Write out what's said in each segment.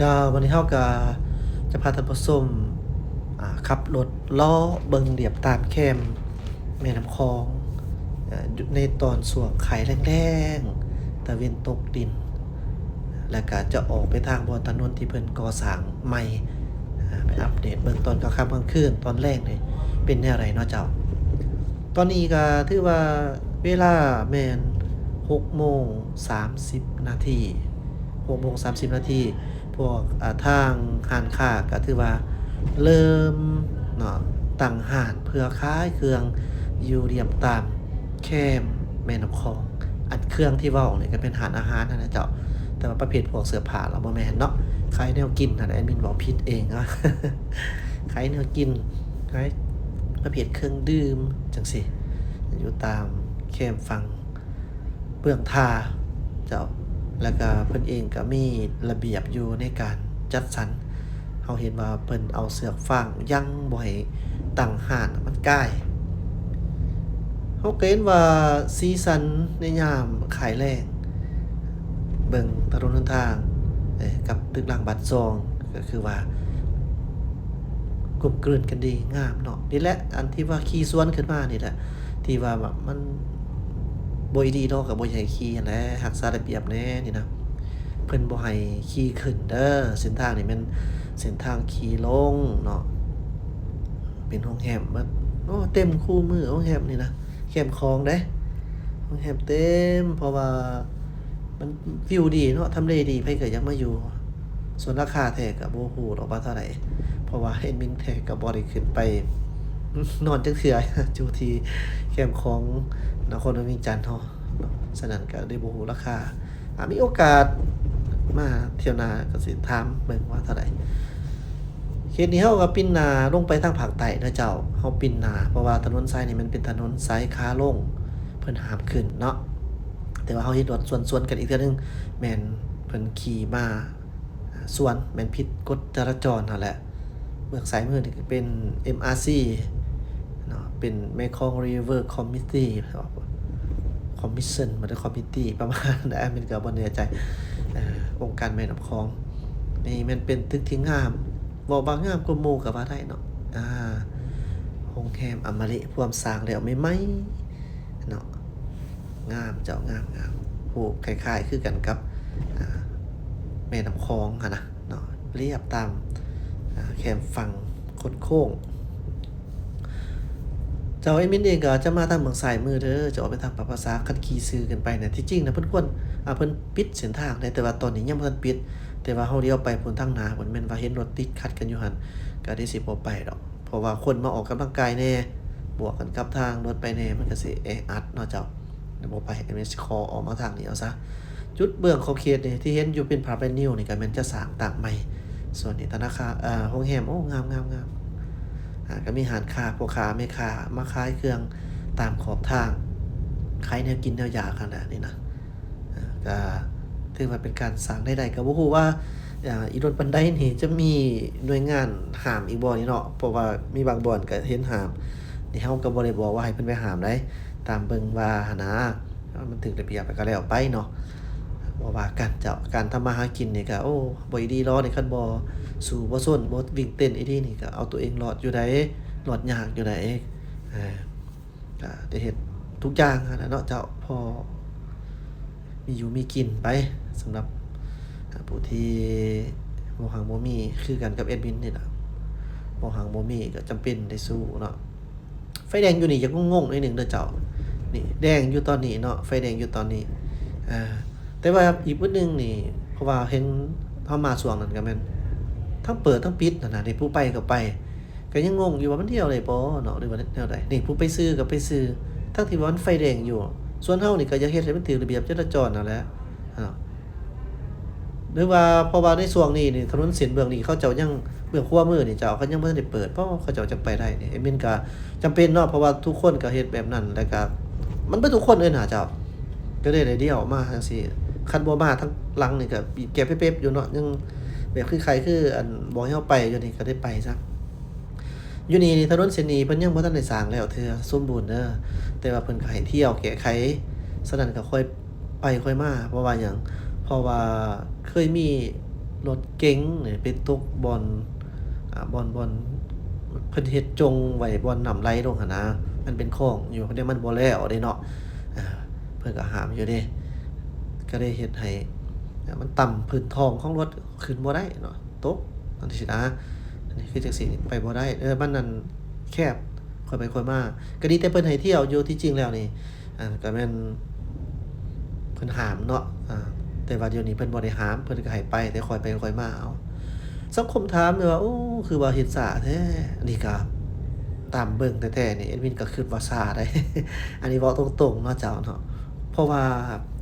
จะวันนี้เฮาก็จะพาท่านผู้ชมขับรถเลาะเบิ่งเลียบตามแคมแม่น้ำคองอยู่ในตอนช่วงไข่แรงๆตะเวนตกดินแล้วก็จะออกไปทางบนถนนที่เพิ่นก่อสร้างใหม่ไปอัปเดตเบิ่งตอนกลางค่ำกลางคืนตอนแรกนี่เป็นแนวใดเนาะเจ้าตอนนี้ก็ถือว่าเวลาแม่น6:306:30พวกทางร้านค้าก็ถือว่าเริ่มเนาะตั้งร้านเพื่อขายเครื่องอยู่เรียบตามแคมแม่น้ำคลองอันเครื่องที่เว้านี่ก็เป็นร้านอาหารนั่นน่ะเจ้าแต่ว่าประเภทพวกเสื้อผ้าเราบ่แม่นเนาะขายแนวกินนั่นแหละแอดมินเว้าผิดเองเนาะขายแนวกินขายประเภทเครื่องดื่มจังซี้อยู่ตามแคมฝั่งเบื้องท่าเจ้า แล้วก็เพิ่นเองก็มีระเบียบอยู่ในการจัดสรรเราเห็นว่าเพิ่นเอาเสือกฟางยังบ่ให้ตั้งห้านมันใกล้เราก็เห็นว่าสีสันในยามขายแลงเบิ่งถนนหนทางกับตึกรางบัตรซองก็คือว่ากลมกลืนกันดีงามเนาะนี่แหละอันที่ว่าขี่สวนขึ้นมานี่แหละที่ว่าแบบมันบ่ดีเนาะก็บ่อยากให้ขี่หั้นแหละรักษาระเบียบแหน่นี่นะ เพิ่นบ่ให้ขี่ขึ้นเด้อเส้นทางนี่แม่นเส้นทางขี่ลงเนาะเป็นโรงแรมเบิดโอ้เต็มคู่มือโรงแรมนี่นะแคมป์คลองเด้โรงแรมเต็มเพราะว่ามันวิวดีเนาะทำเลดีไผก็อยากมาอยู่ส่วนราคาแท้ก็บ่ฮู้ดอกว่าเท่าใดเพราะว่าแอดมินแท้ก็บ่ได้ขึ้นไปนอนจักเทื่ออยู่ที่แคมป์ของนครหลวงเวียงจันทน์เนาะฉะนั้นก็เลยบ่ฮู้ราคามีโอกาส มาเที่ยวนาก็สิถามเบิ่งว่าเท่าใดเขตนี้เฮาก็ปิ่นหน้าลงไปทางภาคใต้เด้อเจ้าเฮาปิ่นหน้าเพราะว่าถนนสายนี้มันเป็นถนนสายขาลงเพิ่นห้ามขึ้นเนาะแต่ว่าเฮาเฮ็ดรถสวนๆกันอีกเทื่อหนึงแม่นเพิ่นขี่มาสวนแม่นผิดกฎจราจรนั่นแหละเบื้องซ้ายมือนี่ก็เป็น MRC เนาะเป็น Mekong River Committee Commission บ่ได้ Committee ประมาณนั้นแอดมินก็บ่แน่ใจ องค์การแม่น้ำคองนี่มันเป็นตึกที่งามเว้าว่างามกว่าหมู่ก็ว่าได้เนาะอ่าโรงแรมอมฤตพร้อมสร้างแล้วใหม่ๆเนาะงามเจ้างามๆผูกคล้ายๆคือกันกับอ่าแม่น้ำคองหั้นนะเนาะเรียบตามแคมฝั่งคดโค้ง เจ้าเอมินเองก็จะมาทางเมืองซ้ายมือเด้อจะออกไปทางปากปราสาทคันขี่ซื่อกันไปน่ะที่จริงน่ะเพิ่นควรเพิ่นปิดเส้นทางได้แต่ว่าตอนนี้ยังบ่ทันปิดแต่ว่าเฮาเลี้ยวไปพุ่นทางหน้าพุ่นแม่นว่าเห็นรถติดขัดกันอยู่หั่นก็ได้สิบ่ไปดอกเพราะว่าคนมาออกกำลังกายแน่บวกกันกับทางรถไปแน่มันก็สิแออัดเนาะเจ้าเดี๋ยวบ่ไปเอมินสิขอออกมาทางนี้เอาซะจุดเบื้องขอบเขตนี่ที่เห็นอยู่เป็นผาเป็นนิ้วนี่ก็แม่นจะสร้างต่างใหม่ส่วนนี้ธนาคารโรงแรมโอ้งามๆ ก็มีร้านค้าพ่อค้าแม่ค้ามาขายเครื่องตามขอบทางขายแนวกินแนวอยากขนาดนี้นะก็ถือว่าเป็นการสร้างรายได้ก็บ่ฮู้ว่าอีรถบันไดนี่จะมีหน่วยงานห้ามอีกบ่นี่เนาะเพราะว่ามีบางบ่อนก็เห็นห้ามนี่เฮาก็บ่ได้บอกว่าให้เพิ่นไปห้ามได้ตามเบิ่งว่าหั้นนะมันถูกระเบียบก็แล้วไปเนาะบ่ว่ากันเจ้าการทำมาหากินนี่ก็โอ้บ่ดีดอกนี่คันบ่ สู้บ่ซนบ่วิ่งเต้นอีหลีนี่ก็เอาตัวเองรอดอยู่ได้รอดยากอยู่ได้อาก็ได้เฮ็ดทุกอย่างหั้นล่ะเนาะเจ้าพอมีอยู่มีกินไปสำหรับผู้ที่บ่หักบ่มีคือกันกับแอดมินนี่ล่ะบ่หักบ่มีก็จำเป็นได้สู้เนาะไฟแดงอยู่นี่ยังงงๆหน่อยหนึ่งเด้อเจ้านี่แดงอยู่ตอนนี้เนาะไฟแดงอยู่ตอนนี้อาแต่ว่าอีกมื้อหนึ่งนี่เพราะว่าเห็นเฮามาช่วงนั้นก็แม่น ทั้งเปิดทั้งปิดนั่นน่ะนี่ผู้ไปก็ไปก็ยังงงอยู่ว่ามันเที่ยวได้บ่เนาะหรือว่าแนวใดนี่ผู้ไปซื้อก็ไปซื้อทั้งที่ว่ามันไฟแดงอยู่ส่วนเฮานี่ก็อยากเฮ็ดให้มันถูกระเบียบจราจรนั่นแหละอ้าวหรือว่าเพราะว่าในช่วงนี้นี่ถนนเส้นเบื้องนี้เขาเจ้ายังเบื้องขวามือนี่เจ้าเขายังบ่ทันได้เปิดเพราะว่าเขาเจ้าจังไปได้นี่แอดมินก็จำเป็นเนาะเพราะว่าทุกคนก็เฮ็ดแบบนั้นแล้วก็มันบ่ทุกคนเลยน่ะเจ้าก็เลยได้เดี่ยวมาจังซี่คันบ่มาทั้งหลังนี่ก็บีบแกเป๊บๆอยู่เนาะยัง แบบคือใครคืออันบอกให้เราไปอยู่นี่ก็ได้ไปซะอยู่นี่ถนนเส้นนี้เพิ่นยังบ่ทันได้สร้างแล้วเทื่อสมบูรณ์เด้อแต่ว่าเพิ่นก็ให้เที่ยวแก้ไขฉะนั้นก็ค่อยไปค่อยมาเพราะว่าหยังเพราะว่าเคยมี รถเก๋งนี่ไปตกบ่อนบ่อนเพิ่นเฮ็ดจงไว้บ่อนน้ำไหลลงหันนะมันเป็นคลองอยู่แต่มันบ่แล้วเด้เนาะอ่าเพิ่นก็ห้ามอยู่เด้ก็เลยเฮ็ดให้มันต่ำพื้นท้องของรถขึ้นบ่ได้เนาะตกจังซี้นะอันนี้คือจังซี่ไปบ่ได้มันนั่นแคบค่อยไปค่อยมาก็ดีแต่เพิ่นให้เที่ยวอยู่ที่จริงแล้วนี่ก็แม่นเพิ่นห้ามเนาะแต่ว่าเดี๋ยวนี้เพิ่นบ่ได้ห้ามเพิ่นก็ให้ไปแต่ค่อยไปค่อยมาเอาสังคมถามเลยว่าโอ้คือว่าเฮ็ดช้าแท้อันนี้ก็ตามเบิ่งแท้ๆนี่แอดมินก็คิดว่าช้าได้ อันนี้เว้าตรงๆเนาะเจ้าเนาะเพราะว่า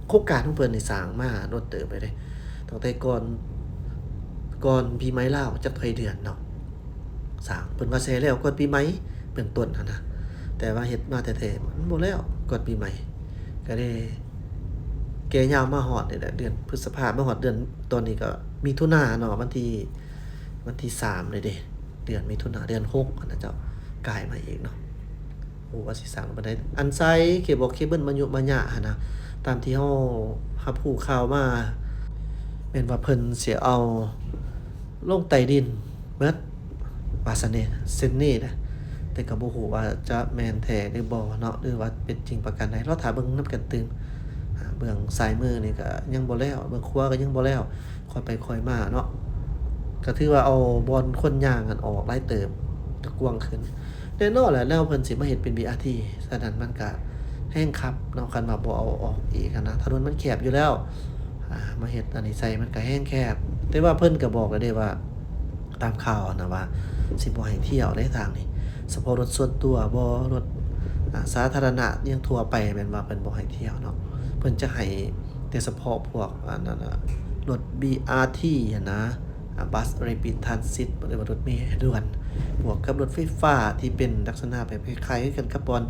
โครงการของเพิ่นนี่สร้างมาโดนเติบเลยเด้ตั้งแต่ก่อนปีใหม่ลาวจักไผเดือนเนาะสร้างเพิ่นว่าสิให้แล้วก่อนปีใหม่เบื้องต้นหันนะแต่ว่าเฮ็ดมาแท้ๆมันบ่แล้วก่อนปีใหม่ก็ได้แก่ยาวมาฮอดนี่แหละเดือนพฤษภามาฮอดเดือนตอนนี้ก็มิถุนายนเนาะวันที่3เลยเด้เดือนมิถุนายนเดือน6อันนะเจ้ากลายมาอีกเนาะโอ้ว่าสิสร้างบ่ได้อันไซเคเบิลมันยุมะยะหันนะตามที่เฮารับรู้ข่าวมาแม่นว่าเพิ่นสิเอาลงใต้ดินเบิดว่าซั่นเด้เส้นนี้นะแต่ก็บ่ฮู้ว่าจะแม่นแท้หรือบ่เนาะหรือว่าเป็นจริงประการใดรอท่าเบิ่งนำกันตื่มเบื้องซ้ายมือนี่ก็ยังบ่แล้วเบื้องขวาก็ยังบ่แล้วค่อยไปค่อยมาเนาะก็ถือว่าเอาบอนคนย่างกันออกหลายเติบก็กว้างขึ้นแน่นอนแหละแล้วเพิ่นสิมาเฮ็ดเป็น BRT ฉะนั้นมันก็แห้งคับเนาะคันว่าบ่เอาออกอีกนะถนนมันแคบอยู่แล้วมาเฮ็ดอันนี้ใส่มันก็แห้งแคบแต่ว่าเพิ่นก็บอกแล้วเด้ว่าตามข่าวนะว่าสิบ่ให้เที่ยวในทางนี้เฉพาะรถส่วนตัวบ่รถสาธารณะยังทั่วไปแม่นว่าเพิ่นบ่ให้เที่ยวเนาะเพิ่นจะให้แต่เฉพาะพวกอันนั้นน่ะรถ BRT อะนะBus Rapid Transit หรือว่ารถเมล์ด่วนบวกกับรถไฟฟ้าที่เป็นลักษณะแบบคล้ายๆกันกับบอน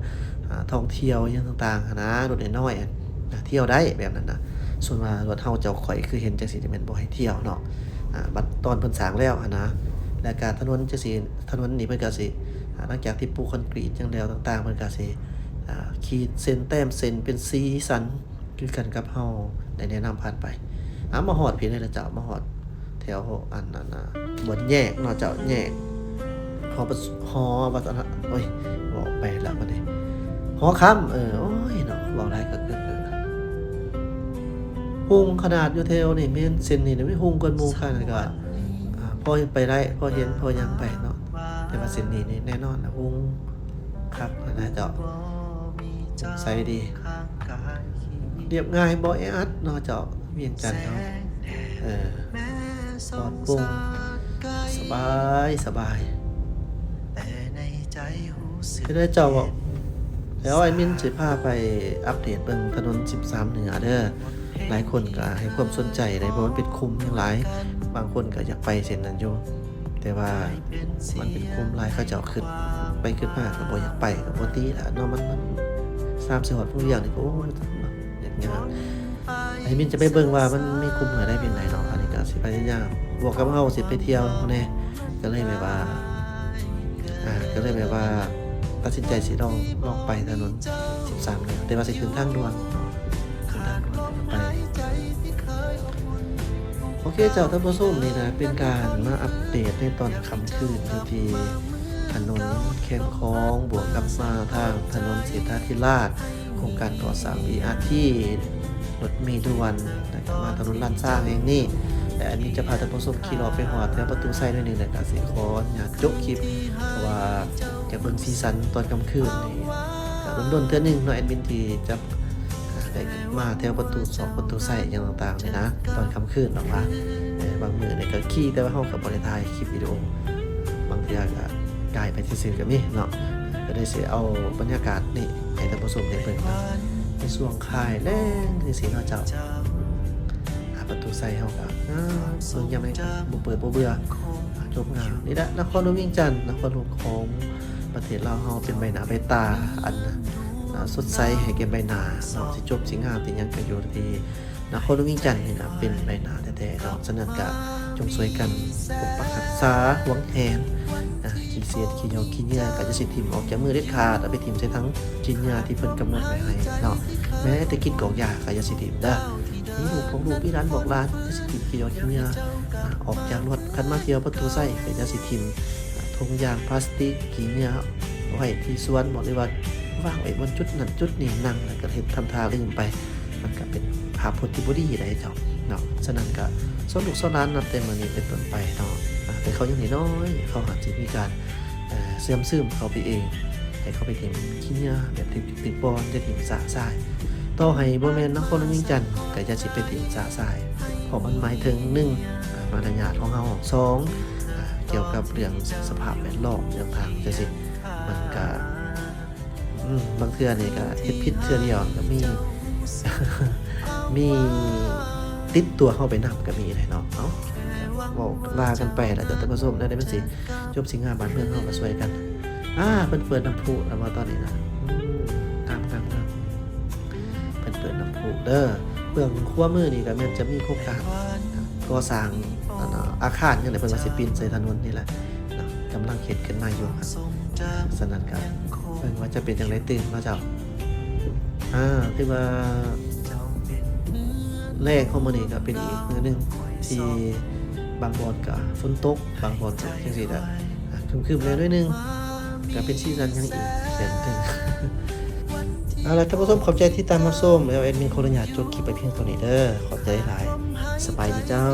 ท่องเที่ยวอิหยังต่างๆหั้นนะรถน้อยๆเที่ยวได้แบบนั้นน่ะส่วนว่ารถเฮาเจ้าข้อยคือเห็นจังซี่นี่แม่นบ่ให้เที่ยวเนาะบัดตอนเพิ่นสร้างแล้วหั้นนะและก็ถนนจังซี่ถนนนี่เพิ่นก็สิหลังจากที่ปูคอนกรีตจังแล้วต่างๆเพิ่นก็สิขีดเส้นแต้มเส้นเป็นสีสันคือกันกับเฮาได้แนะนำผ่านไปมาฮอดพี่เลยล่ะเจ้ามาฮอดแถวอันนั้นบ่แยกเนาะเจ้าแยกหอประหอวัฒนโอ้ยเว้าไปแล้วบัดนี้หอค่ำโอ้ยเนาะเว้าหลายก็เกินหุงขนาดอยู่แถวนี่แม่นเส้นนี่มีหุงกว่าหมู่คันก็พอไปได้พอเห็นพอยังไปเนาะแต่ว่าเส้นนี้นี่แน่นอนนะหุงคักนะเจ้าใส่ดีเรียบง่ายบ่แออัดเนาะเจ้าเวียงจันทน์เนาะปลอดโปร่งสบายคือได้เจ้าบอกแล้วไอ้มินสิพาไปอัปเดตเบิ่งถนน13เหนือเด้อหลายคนก็ให้ความสนใจได้เพราะมันเป็นคุมทั้งหลายบางคนก็อยากไปเส้นนั้นอยู่แต่ว่ามันเป็นคุมหลายเขาเจ้าขึ้นไปขึ้นมาก็บ่อยากไปก็บ่ติล่ะเนาะมัน3 4ฮอดผู้อย่างนี่ก็โอ้อย่างเงี้ยไอ้มินจะไปเบิ่งว่ามันมีคุมเหนือได้เพียงใดเนาะอันนี้ก็สิพยายามบวกกับเฮาสิไปเที่ยวแน่ก็เลยแบบว่าตัดสินใจสิลองไปถนน13เหนือแต่ว่าสิขึ้นทางด่วนไปโอเคเจ้าท่านผู้ชมนี่นะเป็นการมาอัปเดตในตอนค่ำคืนที่ถนนแคมคองบวกกับมาทางถนนเศรษฐาธิราชโครงการก่อสร้าง BRT รถเมล์ด่วนแล้วมาถนนลาดสร้างเองนี่แต่อันนี้จะพาท่านผู้ชมขี่รถไปฮอดแถวประตูไซหน่อยนึงแล้วก็สิขออยากจบคลิปเพราะว่าจะเบิ่งซีซั่นตอนค่ำคืนนี่ก็ดนๆเทื่อนึงเนาะแอดมินที่จะได้มาแถวประตู2ประตูไซอย่างต่างๆนี่นะตอนค่ำคืนเนาะว่าบางมื้อนี่ก็ขี่แต่ว่าเฮาก็บ่ได้ถ่ายคลิปวิดีโอบางเทื่อก็กายไปซื่อๆก็มีเนาะก็ได้สิเอาบรรยากาศนี่ให้ท่านผู้ชมได้เบิ่งนะในช่วงค่ายแล้งจังซี่เนาะเจ้าประตูไซเฮาก็เบิ่งยามใดบ่เปิดบ่เบื่อจบงามนี่แหละนครหลวงเวียงจันทน์นครหลวงของประเทศลาวเฮาเป็นใบหน้าใบตาอันสดใสให้แก่ใบหน้าเนาะสิจบสิงามที่หยังก็อยู่ที่นครหลวงเวียงจันทน์นี่นะเป็นใบหน้าแท้ๆเนาะฉะนั้นก็จงช่วยกันปกปักรักษาหวงแหนขี้เสียดขี้เหยาขี้เหงื่อก็จะสิทิ่มออกจากมือเด็ดขาดเอาไปทิ่มใส่ทั้งชิ้นยาที่เพิ่นกำหนดไว้ให้เนาะแม้แต่กินกอกยาก็อย่าสิทิ่มเด้อ มีลูกของลูกพี่ร้านบอกร้านจะสิทิมขี้ยอขี้เหงื่อออกจากรถคันมาเที่ยวประตูไส้ก็จะสิทิมถุงยางพลาสติกขี้เหงื่อไว้ที่สวนบอกเลยว่าวางไว้บนจุดนั้นจุดนี้นั่งแล้วก็เฮ็ดทำท่าลืมไปมันก็เป็นภาพพจน์ที่บ่ดีได้เจ้าเนาะฉะนั้นก็สอนลูกสอนหลานนับแต่มื้อนี้เป็นต้นไปเนาะแต่เขายังน้อยๆเขาอาจจะมีการเสื่อมซึมเขาไปเองให้เขาไปถิ่มขี้เหงื่อแบบถิ่มบอนจะถิ่มสะทรายต่อให้บ่แม่นนครหลวงเวียงจันทน์ก็จะสิไปถิ่มสะทรายเพราะมันหมายถึง1มารยาทของเฮา2เกี่ยวกับเรื่องสภาพแวดล้อมเรื่องทางจังซี่มันก็บางเทื่อนี่ก็เฮ็ดผิดเทื่อเดียวก็มี มีติดตัวเฮาไปนำก็มีแหละเนาะเอ้าเว้าว่ากันไปแล้วเดี๋ยวท่านผู้ชมได้มันสิจบสิงหาบ้านเมืองเฮาก็ช่วยกันเพิ่นเปิดน้ำพุแล้วว่าตอนนี้นะตามเพิ่นเปิดน้ำพุเด้อเบื้องขวามือนี่ก็แม่นจะมีโครงการก่อสร้างอาคารจังได๋เพิ่นว่าสิปีนใส่ถนนนี่แหละเนาะกำลังเฮ็ดขึ้นมาอยู่ครับฉะนั้นก็เพิ่นว่าจะเป็นจังไดตื่นมาเจ้าคือว่าแรกของมื้อนี้ก็เป็นอีกมื้อหนึงที่บางบ่อนก็ฝนตกบางบ่อนก็จังซี่ล่ะครึมๆแล้วหน่อยนึงก็เป็นซีซันยังอีกเดือนหนึง เอาล่ะท่านผู้ชมขอบใจที่ตามรับชมแล้วแอดมินขออนุญาตจบคลิปไปเพียงเท่านี้เด้อขอบใจหลายสบายดีเจ้า